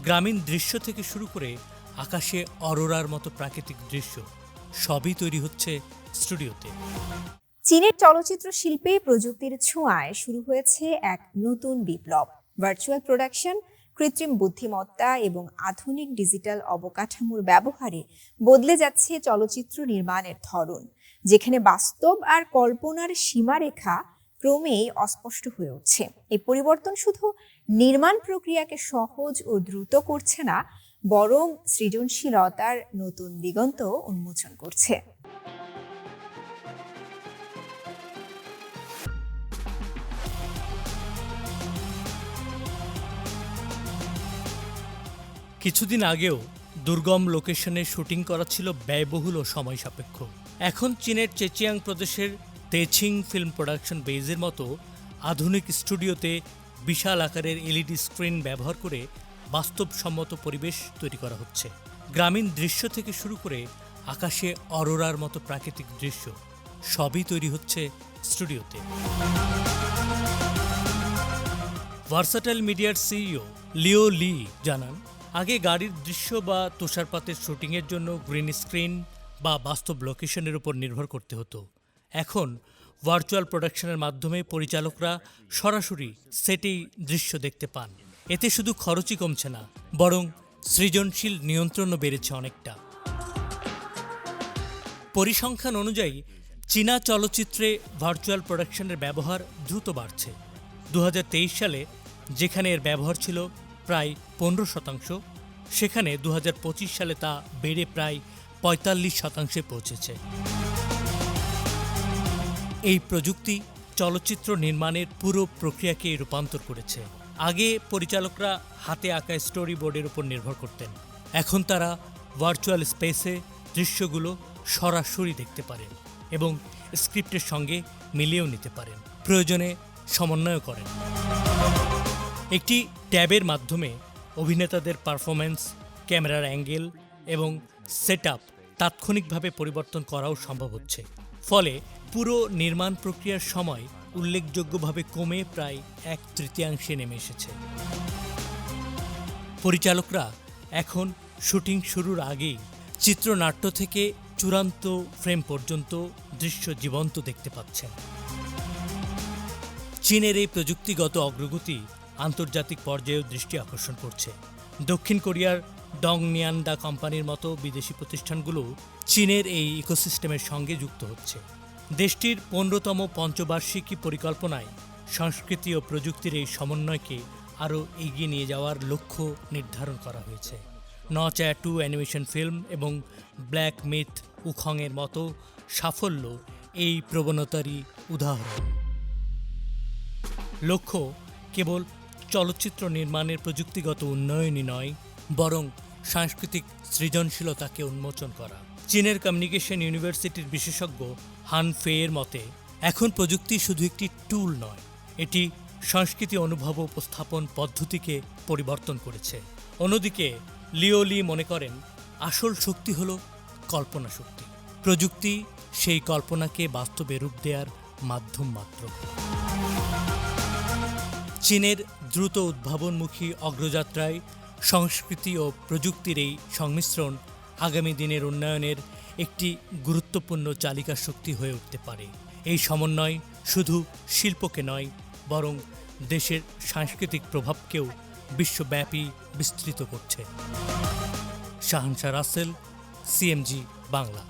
গ্রামীণ দৃশ্য থেকে শুরু করে আকাশে অরোরার মতো প্রাকৃতিক দৃশ্য সবই তৈরি হচ্ছে স্টুডিওতে। চীনের চলচ্চিত্র শিল্পে প্রযুক্তির ছোঁয়ায় শুরু হয়েছে এক নতুন বিপ্লব। ভার্চুয়াল প্রোডাকশন, কৃত্রিম বুদ্ধিমত্তা এবং আধুনিক ডিজিটাল অবকাঠামোর ব্যবহারে বদলে যাচ্ছে চলচ্চিত্র নির্মাণের ধরন, যেখানে বাস্তব আর কল্পনার সীমারেখা ক্রমেই অস্পষ্ট হয়ে উঠছে। এই পরিবর্তন শুধু নির্মাণ প্রক্রিয়াকে সহজ ও দ্রুত করছে না, বরং সৃজনশীলতার নতুন দিগন্ত উন্মোচন করছে। কিছুদিন আগেও দুর্গম লোকেশনে শুটিং করা ছিল ব্যয়বহুল ও সময় সাপেক্ষ। এখন চীনের চেচিয়াং প্রদেশের তেচিং ফিল্ম প্রোডাকশন বেজের মতো আধুনিক স্টুডিওতে বিশাল আকারের এলইডি স্ক্রিন ব্যবহার করে বাস্তবসম্মত পরিবেশ তৈরি করা হচ্ছে। গ্রামীণ দৃশ্য থেকে শুরু করে আকাশে অরোরার মতো প্রাকৃতিক দৃশ্য সবই তৈরি হচ্ছে স্টুডিওতে। ভার্সাটাইল মিডিয়ার সিইও লিও লি জানান, আগে গাড়ির দৃশ্য বা তুষারপাতের শুটিংয়ের জন্য গ্রিন স্ক্রিন বা বাস্তব লোকেশনের উপর নির্ভর করতে হতো। এখন ভার্চুয়াল প্রোডাকশনের মাধ্যমে পরিচালকরা সরাসরি সেটেই দৃশ্য দেখতে পান। এতে শুধু খরচই কমছে না, বরং সৃজনশীল নিয়ন্ত্রণও বেড়েছে অনেকটা। পরিসংখ্যান অনুযায়ী চীনা চলচ্চিত্রে ভার্চুয়াল প্রোডাকশনের ব্যবহার দ্রুত বাড়ছে। 2023 সালে যেখানে এর ব্যবহার ছিল প্রায় 15%, সেখানে 2025 সালে তা বেড়ে প্রায় 45% পৌঁছেছে। এই প্রযুক্তি চলচ্চিত্র নির্মাণের পুরো প্রক্রিয়াকে রূপান্তর করেছে। আগে পরিচালকরা হাতে আঁকা স্টোরি বোর্ডের উপর নির্ভর করতেন, এখন তারা ভার্চুয়াল স্পেসে দৃশ্যগুলো সরাসরি দেখতে পারেন এবং স্ক্রিপ্টের সঙ্গে মিলিয়েও নিতে পারেন, প্রয়োজনে সমন্বয় করেন। একটি ট্যাবের মাধ্যমে অভিনেতাদের পারফরম্যান্স, ক্যামেরার অ্যাঙ্গেল এবং সেটআপ তাৎক্ষণিকভাবে পরিবর্তন করাও সম্ভব হচ্ছে। ফলে পুরো নির্মাণ প্রক্রিয়ার সময় উল্লেখযোগ্যভাবে কমে প্রায় 1/3 নেমে এসেছে। পরিচালকরা এখন শুটিং শুরুর আগেই চিত্রনাট্য থেকে চূড়ান্ত ফ্রেম পর্যন্ত দৃশ্য জীবন্ত দেখতে পাচ্ছেন। চীনের এই প্রযুক্তিগত অগ্রগতি আন্তর্জাতিক পর্যায়েও দৃষ্টি আকর্ষণ করছে। দক্ষিণ কোরিয়ার ডংনিয়ানডা কোম্পানির মতো বিদেশি প্রতিষ্ঠানগুলো চীনের এই ইকোসিস্টেমের সঙ্গে যুক্ত হচ্ছে। দেশটির 15তম পঞ্চবার্ষিকী পরিকল্পনায় সংস্কৃতি ও প্রযুক্তির এই সমন্বয়কে আরও এগিয়ে নিয়ে যাওয়ার লক্ষ্য নির্ধারণ করা হয়েছে। নচা 2 অ্যানিমেশন ফিল্ম এবং ব্ল্যাক মিথ উখংয়ের মতো সাফল্য এই প্রবণতারই উদাহরণ। লক্ষ্য কেবল চলচ্চিত্র নির্মাণের প্রযুক্তিগত উন্নয়নই নয়, বরং সাংস্কৃতিক সৃজনশীলতাকে উন্মোচন করা। চীনের কমিউনিকেশন ইউনিভার্সিটির বিশেষজ্ঞ হান ফেয়ের মতে, এখন প্রযুক্তি শুধু একটি টুল নয়, এটি সংস্কৃতি অনুভব ও উপস্থাপন পদ্ধতিকে পরিবর্তন করেছে। অন্যদিকে লিও লি মনে করেন, আসল শক্তি হল কল্পনা শক্তি। প্রযুক্তি সেই কল্পনাকে বাস্তবে রূপ দেওয়ার মাধ্যম মাত্র। চীনের দ্রুত উদ্ভাবনমুখী অগ্রযাত্রায় সংস্কৃতি ও প্রযুক্তির এই সংমিশ্রণ আগামী দিনের উন্নয়নের একটি গুরুত্বপূর্ণ চালিকা শক্তি হয়ে উঠতে পারে। এই সমন্বয় শুধু শিল্পকে নয়, বরং দেশের সাংস্কৃতিক প্রভাবকেও বিশ্বব্যাপী বিস্তৃত করছে। শাহানশা রাসেল, সিএমজি বাংলা।